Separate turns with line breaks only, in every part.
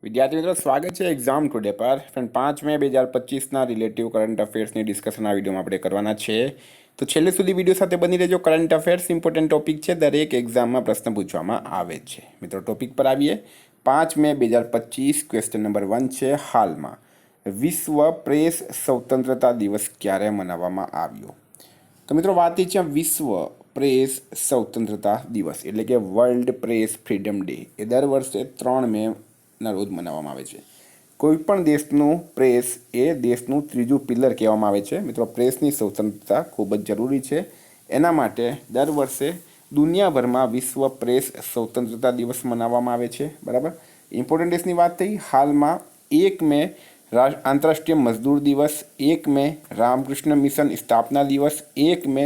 વિદ્યાર્થી મિત્રો સ્વાગત છે એક્ઝામ ટુડે પર ફ્રેન્ડ 5 મે 2025ના રિલેટિવ કરંટ અફેર્સની ડિસ્કશન આ વિડીયોમાં આપણે કરવાના છે. તો છેલ્લે સુધી વિડીયો સાથે બની રહેજો. કરંટ અફેર્સ ઇમ્પોર્ટન્ટ ટોપિક છે, દરેક એક્ઝામમાં પ્રશ્ન પૂછવામાં આવે છે. મિત્રો ટોપિક પર આવીએ. 5 મે 2025 ક્વેશ્ચન નંબર 1 છે, હાલમાં વિશ્વ પ્રેસ સ્વતંત્રતા દિવસ ક્યારે મનાવવામાં આવ્યો? તો મિત્રો વાત એ છે વિશ્વ પ્રેસ સ્વતંત્રતા દિવસ એટલે કે વર્લ્ડ પ્રેસ ફ્રીડમ ડે એ દર વર્ષે 3 મે ના રોજ મનાવવામાં આવે છે. કોઈપણ દેશનું પ્રેસ એ દેશનું ત્રીજું પિલર કહેવામાં આવે છે. મિત્રો પ્રેસની સ્વતંત્રતા ખૂબ જ જરૂરી છે. એના માટે દર વર્ષે દુનિયાભરમાં વિશ્વ પ્રેસ સ્વતંત્રતા દિવસ મનાવવામાં આવે છે. બરાબર. ઇમ્પોર્ટન્ટ ડેસની વાત થઈ. હાલમાં 1 મે આંતરરાષ્ટ્રીય મજદૂર દિવસ, 1 મે રામકૃષ્ણ મિશન સ્થાપના દિવસ, 1 મે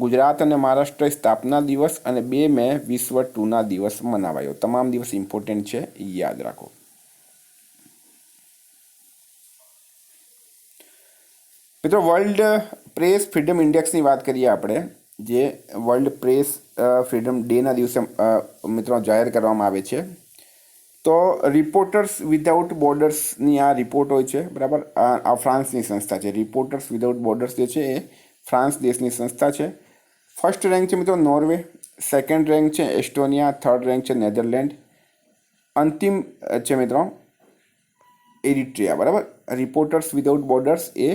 ગુજરાત અને મહારાષ્ટ્ર સ્થાપના દિવસ અને 2 મે વિશ્વ ટૂના દિવસ મનાવાયો. તમામ દિવસ ઇમ્પોર્ટન્ટ છે, યાદ રાખો. મિત્રો વર્લ્ડ પ્રેસ ફ્રીડમ ઇન્ડેક્સની વાત કરીએ આપણે, જે વર્લ્ડ પ્રેસ ફ્રીડમ ડેના દિવસે મિત્રો જાહેર કરવામાં આવે છે. તો રિપોર્ટર્સ વિધાઉટ બોર્ડર્સની આ રિપોર્ટ હોય છે. બરાબર. આ ફ્રાન્સની સંસ્થા છે. રિપોર્ટર્સ વિધાઉટ બોર્ડર્સ જે છે એ ફ્રાન્સ દેશની સંસ્થા છે. ફર્સ્ટ રેન્ક છે મિત્રો નોર્વે, સેકન્ડ રેન્ક છે એસ્ટોનિયા, થર્ડ રેન્ક છે નેધરલેન્ડ, અંતિમ છે મિત્રો ઇરિટ્રિયા. બરાબર. રિપોર્ટર્સ વિધાઉટ બોર્ડર્સ એ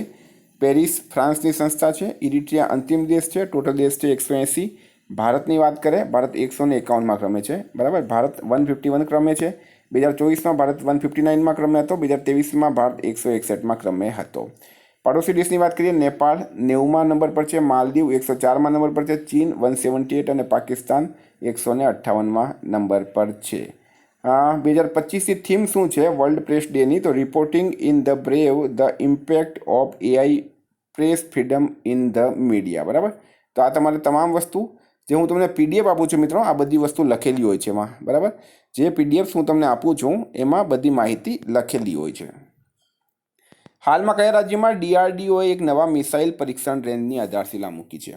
પેરિસ ફ્રાન્સની સંસ્થા છે. ઇરિટ્રિયા અંતિમ દેશ છે. ટોટલ દેશ છે 180. ભારતની વાત કરે, ભારત 151માં ક્રમે છે. બરાબર. ભારત 151 ક્રમે છે. 2024માં ભારત 159માં ક્રમે હતો. 2023માં ભારત 161માં ક્રમે હતો. પાડોશી દેશની વાત કરીએ, નેપાળ 90મા નંબર પર છે, માલદીવ 104મા નંબર પર છે, ચીન 178 અને પાકિસ્તાન 158મા નંબર પર છે. 2025ની થીમ શું છે વર્લ્ડ પ્રેસ ડેની? તો reporting in the brave the impact of AI press freedom in the media. બરાબર. તો આ તમારે તમામ વસ્તુ જે હું તમને પીડીએફ આપું છું મિત્રો, આ બધી વસ્તુ લખેલી હોય છે એમાં. બરાબર. જે પીડીએફ હું તમને આપું છું એમાં બધી માહિતી લખેલી હોય છે. હાલમાં કયા રાજ્યમાં ડીઆરડીઓએ એક નવા મિસાઇલ પરીક્ષણ રેન્જની આધારશિલા મૂકી છે?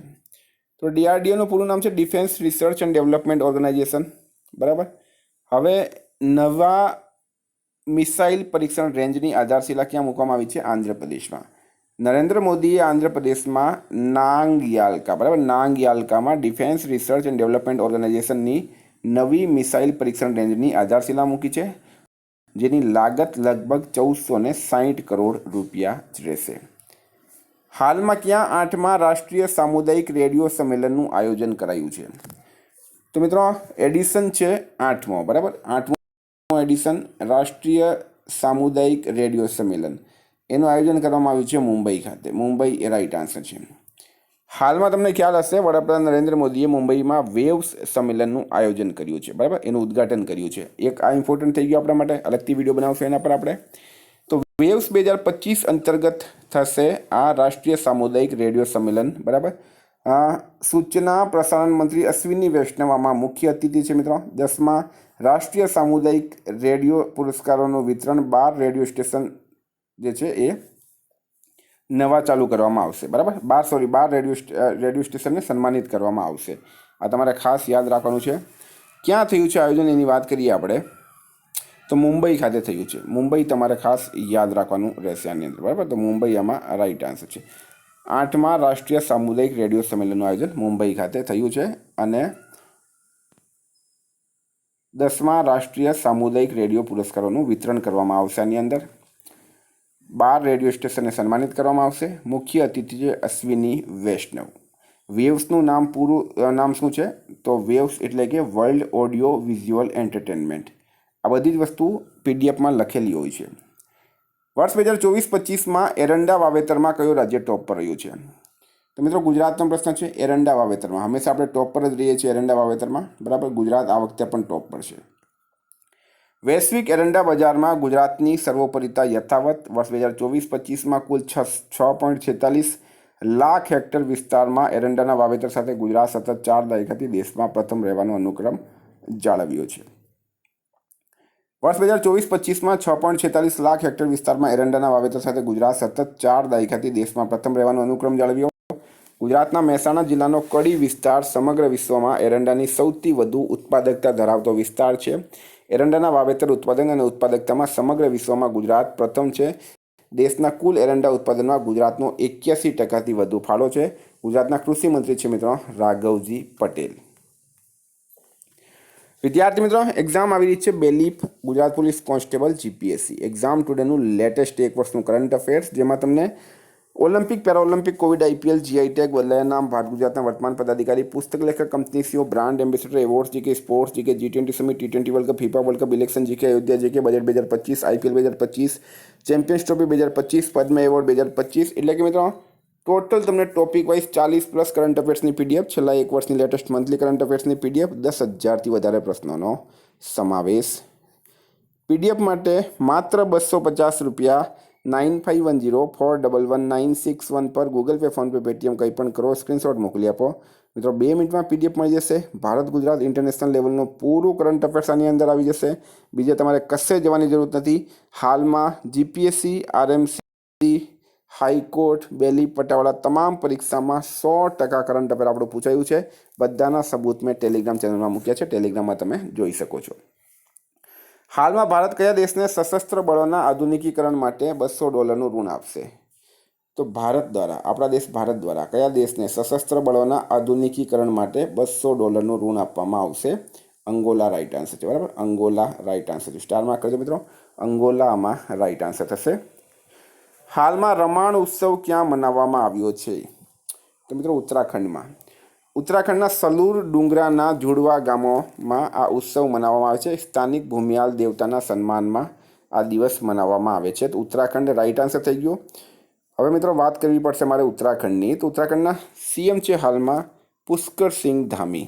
તો ડીઆરડીઓનું પૂરું નામ છે defence research and development organisation. બરાબર. હવે નવા મિસાઇલ પરીક્ષણ રેન્જની આધારશિલા ક્યાં મૂકવામાં આવી છે? આંધ્રપ્રદેશમાં. નરેન્દ્ર મોદીએ આંધ્રપ્રદેશમાં નાંગયાલકા, બરાબર, નાંગયાલકામાં ડિફેન્સ રિસર્ચ એન્ડ ડેવલપમેન્ટ ઓર્ગેનાઇઝેશનની નવી મિસાઇલ પરીક્ષણ રેન્જની આધારશિલા મૂકી છે, જેની લાગત લગભગ 1460 કરોડ રૂપિયા જ રહેશે. હાલમાં ક્યાં 8મા રાષ્ટ્રીય સામુદાયિક રેડિયો સંમેલનનું આયોજન કરાયું છે? તો મિત્રો એડિશન છે 8મો. બરાબર. 8મો એડિશન રાષ્ટ્રીય સામુદાયિક રેડિયો સંમેલન, એનું આયોજન કરવામાં આવ્યું છે મુંબઈ ખાતે. મુંબઈ એ રાઈટ આન્સર છે. હાલમાં તમને ખ્યાલ હશે, વડાપ્રધાન નરેન્દ્ર મોદીએ મુંબઈમાં વેવ્સ સંમેલનનું આયોજન કર્યું છે. બરાબર. એનું ઉદ્ઘાટન કર્યું છે. એક આ ઇમ્પોર્ટન્ટ થઈ ગયું આપણા માટે, અલગથી વિડીયો બનાવશું એના પર આપણે. તો વેવ્સ 2025 અંતર્ગત થશે આ રાષ્ટ્રીય સામુદાયિક રેડિયો સંમેલન. બરાબર. સૂચના પ્રસારણ મંત્રી અશ્વિની વૈષ્ણવમાં મુખ્ય અતિથિ છે મિત્રો. 10મા રાષ્ટ્રીય સામુદાયિક રેડિયો પુરસ્કારોનું વિતરણ 12 રેડિયો સ્ટેશન જે છે એ નવા ચાલુ કરવામાં આવશે. બરાબર. 12 રેડિયો સ્ટેશનને સન્માનિત કરવામાં આવશે. આ તમારે ખાસ યાદ રાખવાનું છે. ક્યાં થયું છે આયોજન એની વાત કરીએ આપણે, તો મુંબઈ ખાતે થયું છે. મુંબઈ તમારે ખાસ યાદ રાખવાનું રહેશે આની અંદર. બરાબર. તો મુંબઈ આમાં રાઈટ આન્સર છે. 8મા રાષ્ટ્રીય સામુદાયિક રેડિયો સંમેલનનું આયોજન મુંબઈ ખાતે થયું છે અને 10મા રાષ્ટ્રીય સામુદાયિક રેડિયો પુરસ્કારોનું વિતરણ કરવામાં આવશે. આની અંદર 12 રેડિયો સ્ટેશનને સન્માનિત કરવામાં આવશે. મુખ્ય અતિથિ છે અશ્વિની વૈષ્ણવ. વેવ્સનું પૂરું નામ શું છે? તો વેવ્સ એટલે કે વર્લ્ડ ઓડિયો વિઝ્યુઅલ એન્ટરટેનમેન્ટ. આ બધી જ વસ્તુ પીડીએફમાં લખેલી હોય છે. વર્ષ 2024-25માં એરંડા વાવેતરમાં કયો રાજ્ય ટોપ પર રહ્યું છે? તો મિત્રો ગુજરાતનો પ્રશ્ન છે. એરંડા વાવેતરમાં હંમેશા આપણે ટોપ પર જ રહીએ છીએ એરંડા વાવેતરમાં. બરાબર. ગુજરાત આ વખતે પણ ટોપ પર છે. વૈશ્વિક એરંડા બજારમાં ગુજરાતની સર્વોપરિતા યથાવત. વર્ષ 2024-25માં કુલ 6.46 લાખ હેક્ટર વિસ્તારમાં એરંડાના વાવેતર સાથે ગુજરાત સતત 4 દાયકાથી દેશમાં પ્રથમ રહેવાનો અનુક્રમ જાળવ્યો છે. વર્ષ 2024-25માં 6.46 લાખ હેક્ટર વિસ્તારમાં એરંડાના વાવેતર સાથે ગુજરાત સતત 4 દાયકાથી દેશમાં પ્રથમ રહેવાનો અનુક્રમ જાળવ્યો. ગુજરાતના મહેસાણા જિલ્લાનો કડી વિસ્તાર સમગ્ર વિશ્વમાં એરંડાની સૌથી વધુ ઉત્પાદકતા ધરાવતો વિસ્તાર છે. એરંડાના વાવેતર, ઉત્પાદન અને ઉત્પાદકતામાં સમગ્ર વિશ્વમાં ગુજરાત પ્રથમ છે. દેશના કુલ એરંડા ઉત્પાદનમાં ગુજરાતનો 81%થી વધુ ફાળો છે. ગુજરાતના કૃષિ મંત્રી છે મિત્રો રાઘવજી પટેલ. વિદ્યાર્થી મિત્રો, એક્ઝામ આવી રહી છે bailiff Gujarat police constable GPSC. Exam ટુડેનું લેટેસ્ટ 1 વર્ષનું કરંટ અફેર્સ, જેમાં તમને Olympic, paralympic, covid, IPL, GI tag, બદલાયા નામ, ભારત ગુજરાતના વર્તમાન પદાધિકારી, પુસ્તક લેખક, company CEO, brand ambassador, awards GK, sports GK, G20 summit, T20 world cup, FIFA world cup, election GK, Ayodhya GK, budget 2025, IPL 2025, champions trophy 2025, Padma award 2025. એટલે કે મિત્રો ટોટલ તમને ટોપિક વાઇઝ 40+ કરંટ અફેર્સની પીડીએફ, છેલ્લા 1 વર્ષની લેટેસ્ટ મંથલી કરંટ અફેર્સની પીડીએફ, 10,000થી વધારે પ્રશ્નોનો સમાવેશ. PDF માટે માત્ર ₹250 9510411961 પર ગૂગલ પે, ફોનપે, પેટીએમ કંઈ પણ કરો, સ્ક્રીનશોટ મોકલી આપો. મિત્રો 2 મિનિટમાં પીડીએફ મળી જશે. ભારત ગુજરાત ઇન્ટરનેશનલ લેવલનું પૂરું કરંટ અફેર્સ આની અંદર આવી જશે. બીજે તમારે કશે જવાની જરૂર નથી. હાલમાં જીપીએસસી, આરએમસી, હાઈકોર્ટ, બેલી, પટાવાળા તમામ પરીક્ષામાં 100% કરંટ અફેર આપણું પૂછાયું છે. બધાના સબૂત મેં ટેલિગ્રામ ચેનલમાં મૂક્યા છે, ટેલિગ્રામમાં તમે જોઈ શકો છો. હાલમાં ભારત કયા દેશને સશસ્ત્ર બળોના આધુનિકીકરણ માટે $200 ઋણ આપશે? તો ભારત દ્વારા, આપણા દેશ ભારત દ્વારા કયા દેશને સશસ્ત્ર બળોના આધુનિકીકરણ માટે $200 ઋણ આપવામાં આવશે? અંગોલા રાઈટ આન્સર છે. બરાબર, અંગોલા રાઈટ આન્સર છે. સ્ટારમાં કરજો મિત્રો, અંગોલામાં રાઈટ આન્સર થશે. હાલમાં રમાણ ઉત્સવ ક્યાં મનાવવામાં આવ્યો છે? તો મિત્રો ઉત્તરાખંડમાં. ઉત્તરાખંડના સલુર ડુંગરાના જુડવા ગામોમાં આ ઉત્સવ મનાવવામાં આવે છે. સ્થાનિક ભૂમિયાલ દેવતાના સન્માનમાં આ દિવસ મનાવવામાં આવે છે. તો ઉત્તરાખંડ રાઈટ આન્સર થઈ ગયો. હવે મિત્રો વાત કરવી પડશે મારે ઉત્તરાખંડની. તો ઉત્તરાખંડના સીએમ છે હાલમાં પુષ્કરસિંહ ધામી.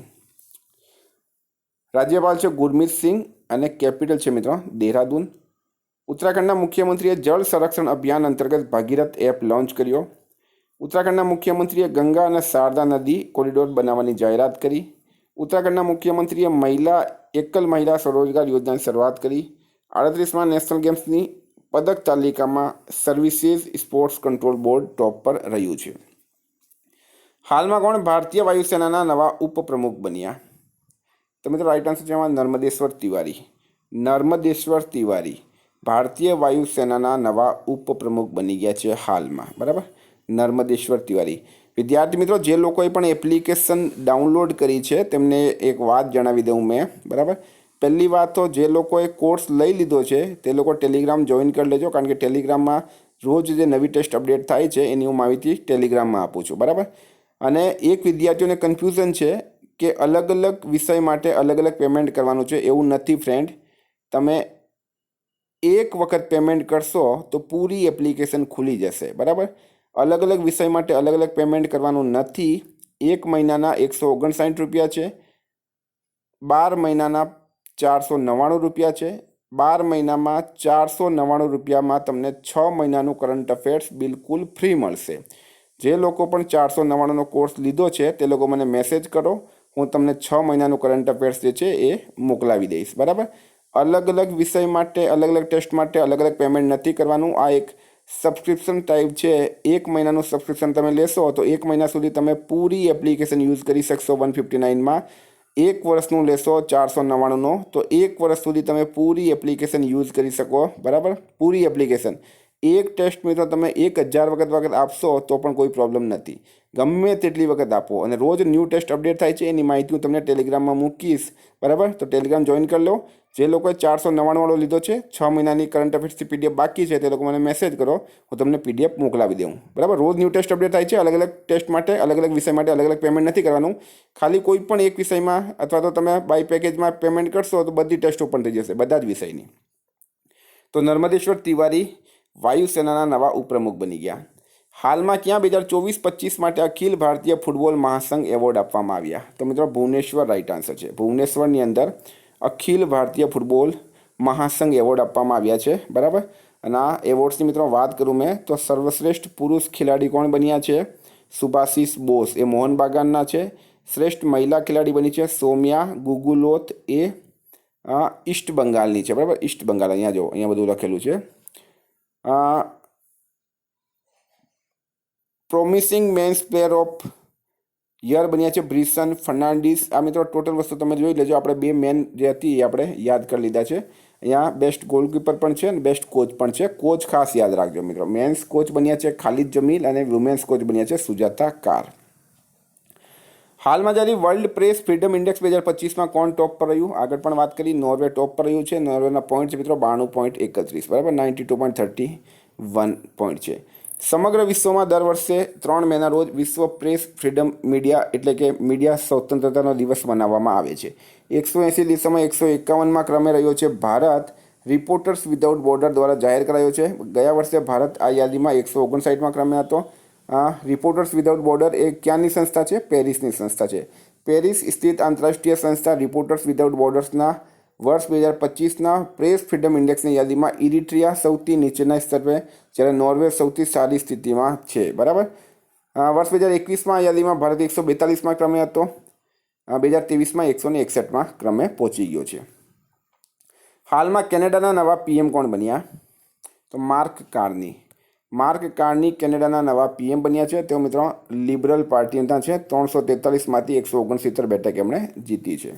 રાજ્યપાલ છે ગુરમીત સિંહ અને કેપિટલ છે મિત્રો દેહરાદૂન. ઉત્તરાખંડના મુખ્યમંત્રીએ જળ સંરક્ષણ અભિયાન અંતર્ગત ભાગીરથ એપ લોન્ચ કર્યો. ઉત્તરાખંડના મુખ્યમંત્રીએ ગંગા અને શારદા નદી કોરિડોર બનાવવાની જાહેરાત કરી. ઉત્તરાખંડના મુખ્યમંત્રીએ એકલ મહિલા સ્વરોજગાર યોજનાની શરૂઆત કરી. 38માં નેશનલ ગેમ્સની પદક તાલિકામાં સર્વિસીસ સ્પોર્ટ્સ કંટ્રોલ બોર્ડ ટોપ પર રહ્યું છે. હાલમાં કોણ ભારતીય વાયુસેનાના નવા ઉપપ્રમુખ બન્યા? તો મિત્રો રાઈટ આન્સર છે એમાં નર્મદેશ્વર તિવારી. નર્મદેશ્વર તિવારી ભારતીય વાયુસેનાના નવા ઉપપ્રમુખ બની ગયા છે હાલમાં. બરાબર, નર્મદેશ્વર તિવારી. વિદ્યાર્થી મિત્રો, જે લોકોએ પણ એપ્લિકેશન ડાઉનલોડ કરી છે તેમને એક વાત જણાવી દઉં મેં. બરાબર, પહેલી વાત તો જે લોકોએ કોર્સ લઈ લીધો છે તે લોકો ટેલિગ્રામ જોઈન કરી લેજો, કારણ કે ટેલિગ્રામમાં રોજ જે નવી ટેસ્ટ અપડેટ થાય છે એની હું માહિતી ટેલિગ્રામમાં આપું છું. બરાબર, અને એક વિદ્યાર્થીઓને કન્ફ્યુઝન છે કે અલગ અલગ વિષય માટે અલગ અલગ પેમેન્ટ કરવાનું છે. એવું નથી ફ્રેન્ડ. તમે એક વખત પેમેન્ટ કરશો તો પૂરી એપ્લિકેશન ખુલી જશે. બરાબર, અલગ અલગ વિષય માટે અલગ અલગ પેમેન્ટ કરવાનું નથી. 1 મહિનાના ₹159 છે, 12 મહિનાના ₹499 છે. 12 મહિનામાં ₹499માં તમને 6 મહિનાનું કરંટ અફેર્સ બિલકુલ ફ્રી મળશે. જે લોકો પણ 499નો કોર્સ લીધો છે તે લોકો મને મેસેજ કરો, હું તમને 6 મહિનાનું કરંટ અફેર્સ જે છે એ મોકલાવી દઈશ. બરાબર, અલગ અલગ વિષય માટે અલગ અલગ ટેસ્ટ માટે અલગ અલગ પેમેન્ટ નથી કરવાનું. આ એક સબસ્ક્રિપ્શન ટાઈપ છે. 1 મહિનાનું સબસ્ક્રિપ્શન તમે લેશો તો 1 મહિના સુધી તમે પૂરી એપ્લિકેશન યુઝ કરી શકશો 159માં. 1 વર્ષનું લેશો 499નો તો 1 વર્ષ સુધી તમે પૂરી એપ્લિકેશન યુઝ કરી શકો. બરાબર, પૂરી એપ્લિકેશન. એક ટેસ્ટ મિત્રો તમે 1000 વખત આપશો તો પણ કોઈ પ્રોબ્લેમ નથી. ગમે તેટલી વખત આપો, અને રોજ ન્યૂ ટેસ્ટ અપડેટ થાય છે એની માહિતી હું તમને ટેલિગ્રામમાં મૂકીશ. બરાબર, તો ટેલિગ્રામ જોઈન કરી લો. જે લોકોએ 499વાળો લીધો છે, 6 મહિનાની કરંટ અફેર્સની પીડીએફ બાકી છે તે લોકો મને મેસેજ કરો, હું તમને પીડીએફ મોકલાવી દઉં. બરાબર, રોજ ન્યૂ ટેસ્ટ અપડેટ થાય છે. અલગ અલગ ટેસ્ટ માટે અલગ અલગ વિષય માટે અલગ અલગ પેમેન્ટ નથી કરવાનું. ખાલી કોઈ પણ એક વિષયમાં અથવા તો તમે બાય પેકેજમાં પેમેન્ટ કરશો તો બધી ટેસ્ટ ઓપન થઈ જશે બધા જ વિષયની. તો નર્મદેશ્વર તિવારી વાયુસેનાના નવા ઉપપ્રમુખ બની ગયા. હાલમાં ક્યાં 2024-25 માટે અખિલ ભારતીય ફૂટબોલ મહાસંઘ એવોર્ડ આપવામાં આવ્યા? તો મિત્રો ભુવનેશ્વર રાઈટ આન્સર છે. ભુવનેશ્વરની અંદર અખિલ ભારતીય ફૂટબોલ મહાસંઘ એવોર્ડ આપવામાં આવ્યા છે. બરાબર, અને આ એવોર્ડ્સની મિત્રો વાત કરું મેં તો સર્વશ્રેષ્ઠ પુરુષ ખેલાડી કોણ બન્યા છે? સુભાશિષ બોસ, એ મોહન બાગાનના છે. શ્રેષ્ઠ મહિલા ખેલાડી બની છે સૌમ્યા ગુગુલોત, એ ઈસ્ટ બંગાળની છે. બરાબર, ઈસ્ટ બંગાળ. અહીંયા જો, અહીંયા બધું લખેલું છે. Promising men's player of year બન્યા છે બ્રિસન ફર્નાન્ડિસ। આ મિત્રો ટોટલ વસ્તુ તમે જોઈ લેજો, આપણે બે મેન જે હતી એ આપણે યાદ કરી લીધા છે। અહીંયા બેસ્ટ ગોલકીપર પણ છે અને બેસ્ટ કોચ પણ છે। કોચ ખાસ યાદ રાખજો મિત્રો, મેન્સ કોચ બન્યા છે ખાલિદ જમીલ અને વુમેન્સ કોચ બન્યા છે સુજાતા કાર। હાલમાં જ્યારે વર્લ્ડ પ્રેસ ફ્રીડમ ઇન્ડેક્સ 2025માં કોણ ટોપ પર રહ્યું, આગળ પણ વાત કરી, નોર્વે ટોપ પર રહ્યું છે। નોર્વેના પોઈન્ટ છે મિત્રો 92.31, બરાબર, 92.31 પોઈન્ટ છે। સમગ્ર વિશ્વમાં દર વર્ષે 3 મેના રોજ વિશ્વ પ્રેસ ફ્રીડમ મીડિયા એટલે કે મીડિયા સ્વતંત્રતાનો દિવસ મનાવવામાં આવે છે। 180 દેશોમાં 151માં ક્રમે રહ્યો છે ભારત। રિપોર્ટર્સ વિધાઉટ બોર્ડર દ્વારા જાહેર કરાયો છે। ગયા વર્ષે ભારત આ યાદીમાં 159માં ક્રમે હતો। રિપોર્ટર્સ વિધાઉટ બોર્ડર એ ક્યાંની સંસ્થા છે? પેરિસની સંસ્થા છે। પેરિસ સ્થિત આંતરરાષ્ટ્રીય સંસ્થા રિપોર્ટર્સ વિધાઉટ બોર્ડર્સના વર્ષ 2025ના પ્રેસ ફ્રીડમ ઇન્ડેક્સની યાદીમાં ઇરિટ્રિયા સૌથી નીચેના સ્તરે, જ્યારે નોર્વે સૌથી સારી સ્થિતિમાં છે, બરાબર। વર્ષ 2021માં યાદીમાં ભારત 142માં ક્રમે હતો। 2023માં 161માં ક્રમે પહોંચી ગયો છે। હાલમાં કેનેડાના નવા પીએમ કોણ બન્યા? તો માર્ક કાર્ની। માર્ક કાર્ની કેનેડાના નવા પીએમ બન્યા છે। તેઓ મિત્રો લિબરલ પાર્ટીના છે। 343માંથી 169 બેઠક એમણે જીતી છે।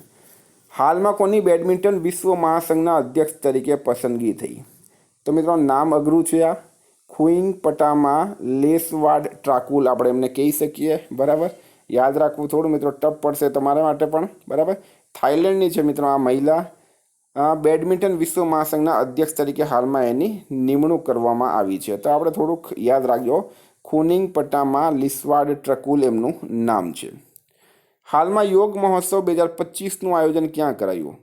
હાલમાં કોની બેડમિન્ટન વિશ્વ મહાસંઘના અધ્યક્ષ તરીકે પસંદગી થઈ? તો મિત્રો નામ અઘરું છે આ, ખુઈંગ પટામા લેસવાડ ટ્રાકુલ આપણે એમને કહી શકીએ, બરાબર। યાદ રાખવું થોડું મિત્રો ટફ પડશે તમારા માટે પણ, બરાબર। થાઈલેન્ડની છે મિત્રો આ મહિલા। બેડમિન્ટન વિશ્વ મહાસંઘના અધ્યક્ષ તરીકે હાલમાં એની નિમણૂક કરવામાં આવી છે। તો આપણે થોડુંક યાદ રાખજો, ખુનિંગ પટામા લિસ્વાડ ટ્રકુલ એમનું નામ છે। હાલમાં યોગ મહોત્સવ 2025નું આયોજન ક્યાં કરાયું?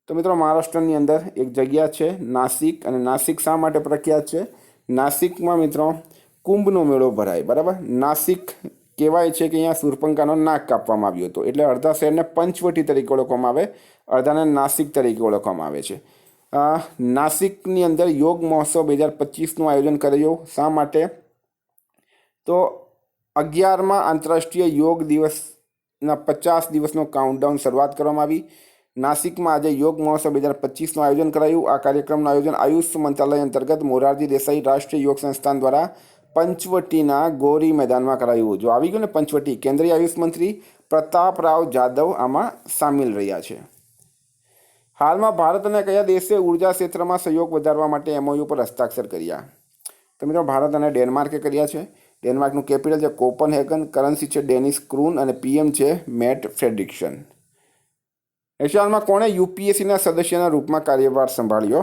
તો મિત્રો મહારાષ્ટ્રની અંદર એક જગ્યા છે નાસિક, અને નાસિક શા માટે પ્રખ્યાત છે? નાસિકમાં મિત્રો કુંભનો મેળો ભરાય, બરાબર। નાસિક કહેવાય છે કે અહીંયા શૂર્પણખાનો નાક કાપવામાં આવ્યો હતો, એટલે અડધા શહેરને પંચવટી તરીકે ઓળખવામાં આવે, અડધાને નાસિક તરીકે ઓળખવામાં આવે છે। નાસિકની અંદર યોગ મહોત્સવ 2025નું આયોજન કરાયું, શા માટે? તો 11મા આંતરરાષ્ટ્રીય યોગ દિવસના 50 દિવસનો કાઉન્ટડાઉન શરૂઆત કરવામાં આવી। નાસિકમાં આજે યોગ મહોત્સવ 2025નું આયોજન કરાયું। આ કાર્યક્રમનું આયોજન આયુષ મંત્રાલય અંતર્ગત મોરારજી દેસાઈ રાષ્ટ્રીય યોગ સંસ્થાન દ્વારા પંચવટીના ગૌરી મેદાનમાં કરાયું। જો આવી ગયું ને પંચવટી, કેન્દ્રીય આયુષ મંત્રી પ્રતાપરાવ જાદવ આમાં સામેલ રહ્યા છે। હાલમાં ભારત અને કયા દેશે ઉર્જા ક્ષેત્રમાં સહયોગ વધારવા માટે એમઓયુ પર હસ્તાક્ષર કર્યા? તો મિત્રો ભારત અને ડેનમાર્કે કર્યા છે। ડેનમાર્કનું કેપિટલ છે કોપનહેગન, કરન્સી છે ડેનિશ ક્રૂન અને પીએમ છે મેટ ફ્રેડરિક્સન। હાલમાં કોણે યુપીએસસીના સદસ્યના રૂપમાં કાર્યભાર સંભાળ્યો?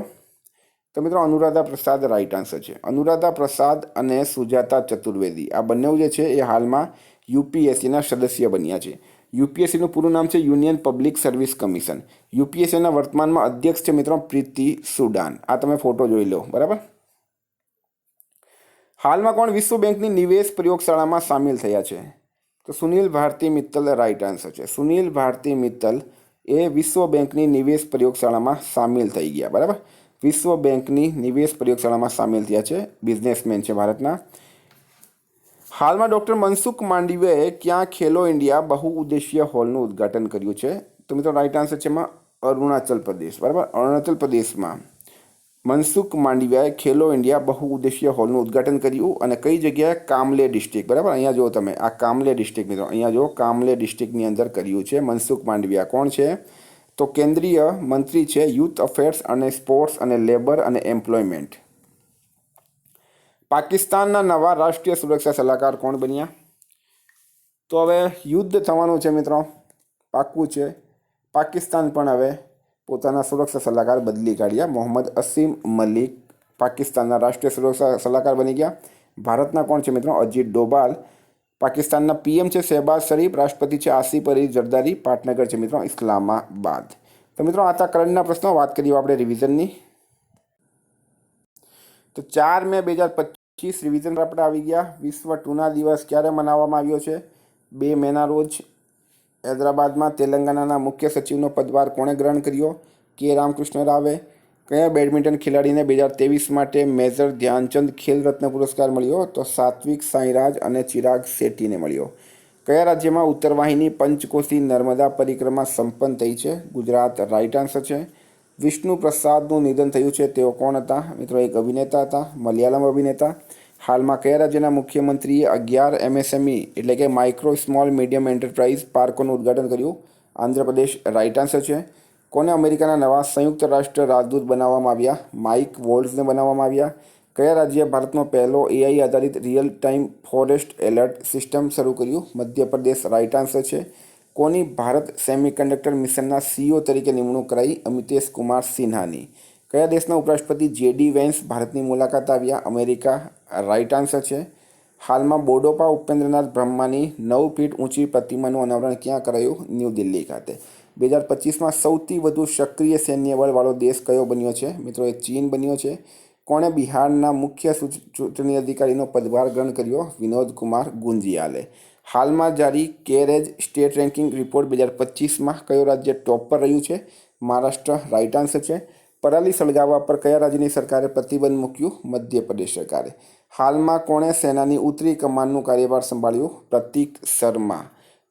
તો મિત્રો અનુરાધા પ્રસાદ રાઇટ આન્સર છે। અનુરાધા પ્રસાદ અને સુજાતા ચતુર્વેદી આ બંને જે છે એ હાલમાં યુપીએસસીના સદસ્ય બન્યા છે। યુપીએસસીનું પૂરું નામ છે યુનિયન પબ્લિક સર્વિસ કમિશન। યુપીએસસીના વર્તમાનમાં અધ્યક્ષ છે મિત્રો પ્રીતિ સુડાન। આ તમે ફોટો જોઈ લો, બરાબર। હાલમાં કોણ વિશ્વ બેંકની નિવેશ પ્રયોગશાળામાં સામેલ થયા છે? તો સુનિલ ભારતી મિત્તલ રાઇટ આન્સર છે। સુનિલ ભારતી મિત્તલ એ વિશ્વ બેંકની નિવેશ પ્રયોગશાળામાં સામેલ થઈ ગયા, બરાબર। વિશ્વ બેંકની નિવેશ પ્રયોગશાળામાં સામેલ થયા છે, બિઝનેસમેન છે ભારતના। હાલમાં ડૉક્ટર મનસુખ માંડવીયાએ ક્યાં ખેલો ઇન્ડિયા બહુઉદ્દેશીય હોલનું ઉદ્ઘાટન કર્યું છે? તો મિત્રો રાઇટ આન્સર છે એમાં અરુણાચલ પ્રદેશ, બરાબર। અરુણાચલ પ્રદેશમાં મનસુખ માંડવીયાએ ખેલો ઇન્ડિયા બહુઉદ્દેશીય હોલનું ઉદ્ઘાટન કર્યું, અને કઈ જગ્યાએ? કામલે ડિસ્ટ્રિક્ટ, બરાબર। અહીંયા જુઓ તમે, આ કામલે ડિસ્ટ્રિક્ટ મિત્રો, અહીંયા જુઓ કામલે ડિસ્ટ્રિક્ટની અંદર કર્યું છે। મનસુખ માંડવીયા કોણ છે? તો કેન્દ્રીય મંત્રી છે યુથ અફેર્સ અને સ્પોર્ટ્સ અને લેબર અને એમ્પ્લોયમેન્ટ। પાકિસ્તાનના નવા રાષ્ટ્રીય સુરક્ષા સલાહકાર કોણ બન્યા? તો હવે યુદ્ધ થવાનું છે મિત્રો, પાક્કું છે। પાકિસ્તાન પણ હવે પોતાના સુરક્ષા સલાહકાર બદલી કાઢ્યા। મોહમ્મદ અસીમ મલિક પાકિસ્તાનના રાષ્ટ્રીય સુરક્ષા સલાહકાર બની ગયા। ભારતના કોણ છે મિત્રો? અજીત ડોભાલ। પાકિસ્તાનના પીએમ છે શહેબાઝ શરીફ। રાષ્ટ્રપતિ છે આસિફ અલી જરદારી। પાટનગર છે મિત્રો ઇસ્લામાબાદ। તો મિત્રો આ હતા કરંટના પ્રશ્નો। વાત કરીએ આપણે રિવિઝનની, તો 4 મે 2025 રિવિઝન આપણે આવી ગયા। વિશ્વ ટૂના દિવસ ક્યારે મનાવવામાં આવ્યો છે? 2 મેના રોજ હૈદરાબાદમાં। તેલંગાણાના મુખ્ય સચિવનો પદભાર કોણે ગ્રહણ કર્યો? કે રામકૃષ્ણ રાવે। કયા બેડમિન્ટન ખેલાડીને 2023 માટે મેજર ધ્યાનચંદ ખેલ રત્ન પુરસ્કાર મળ્યો? તો સાત્વિક સાંઈરાજ અને ચિરાગ શેટ્ટીને મળ્યો। કયા રાજ્યમાં ઉત્તરવાહિની પંચકોશી નર્મદા પરિક્રમા સંપન્ન થઈ છે? ગુજરાત રાઇટ આન્સર છે। વિષ્ણુ પ્રસાદનું નિધન થયું છે, તેઓ કોણ હતા? મિત્રો એક અભિનેતા હતા, મલયાલમ અભિનેતા। હાલમાં કયા રાજ્યના મુખ્યમંત્રીએ 11 MSME એટલે કે માઇક્રો સ્મોલ મીડિયમ એન્ટરપ્રાઇઝ પાર્કોનું ઉદ્ઘાટન કર્યું? આંધ્રપ્રદેશ રાઇટ આન્સર છે. કોને અમેરિકાના નવા સંયુક્ત રાષ્ટ્ર રાજદૂત બનાવવામાં આવ્યા? માઇક વોલ્ઝને બનાવવામાં આવ્યા. કયા રાજ્યે ભારતનો પહેલો AI આધારિત real time forest alert system શરૂ કર્યું? મધ્યપ્રદેશ રાઇટ આન્સર છે. કોની ભારત સેમિકન્ડક્ટર મિશનના CEO તરીકે નિમણૂક કરાઈ? અમિતેશ કુમાર સિન્હાની. કયા દેશના ઉપરાષ્ટ્રપતિ JD વેન્સ ભારતની મુલાકાત આવ્યા? અમેરિકા રાઇટ આન્સર છે. હાલમાં બોડોપા ઉપેન્દ્રનાથ બ્રહ્માની 9 ફીટ ઊંચી પ્રતિમાનું અનાવરણ ક્યાં કરાયું? ન્યૂ દિલ્હી ખાતે. 2025માં સૌથી વધુ સક્રિય સૈન્ય બળવાળો દેશ કયો બન્યો છે? મિત્રો, એ ચીન બન્યો છે. કોણે બિહારના મુખ્ય ચૂંટણી અધિકારીનો પદભાર ગ્રહણ કર્યો? વિનોદ કુમાર ગુંજિયાલે. હાલમાં જારી કેરેજ સ્ટેટ રેન્કિંગ રિપોર્ટ 2025માં કયો રાજ્ય ટોપ પર રહ્યું છે? મહારાષ્ટ્ર રાઇટ આન્સર છે. પરાલી સળગાવવા પર કયા રાજ્યની સરકારે પ્રતિબંધ મૂક્યું? મધ્યપ્રદેશ સરકારે. હાલમાં કોણે સેનાની ઉત્તરી કમાનનું કાર્યભાર સંભાળ્યું? પ્રતીક શર્મા.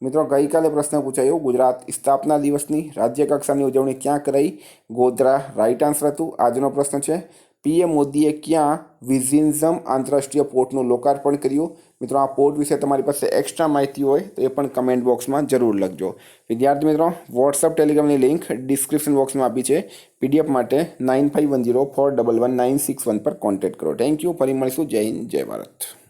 મિત્રો, ગઈકાલે પ્રશ્ન પૂછાયો ગુજરાત સ્થાપના દિવસની રાજ્ય કક્ષાની ઉજવણી ક્યાં કરાઈ? ગોધરા રાઇટ આન્સર હતું. આજનો પ્રશ્ન છે, PM મોદીએ ક્યાં વિઝિન્ઝમ આંતરરાષ્ટ્રીય પોર્ટનું લોકાર્પણ કર્યું? મિત્રો, આ પોર્ટ વિશે તમારી પાસે એક્સ્ટ્રા માહિતી હોય તો એ પણ કમેન્ટ બોક્સમાં જરૂર લખજો. વિદ્યાર્થી મિત્રો, વોટ્સઅપ ટેલિગ્રામની લિંક ડિસ્ક્રિપ્શન બોક્સમાં આપી છે. PDF માટે 9510411961 પર કોન્ટેક્ટ કરો. Thank you. ફરી મળીશું. જય હિન્દ, જય ભારત.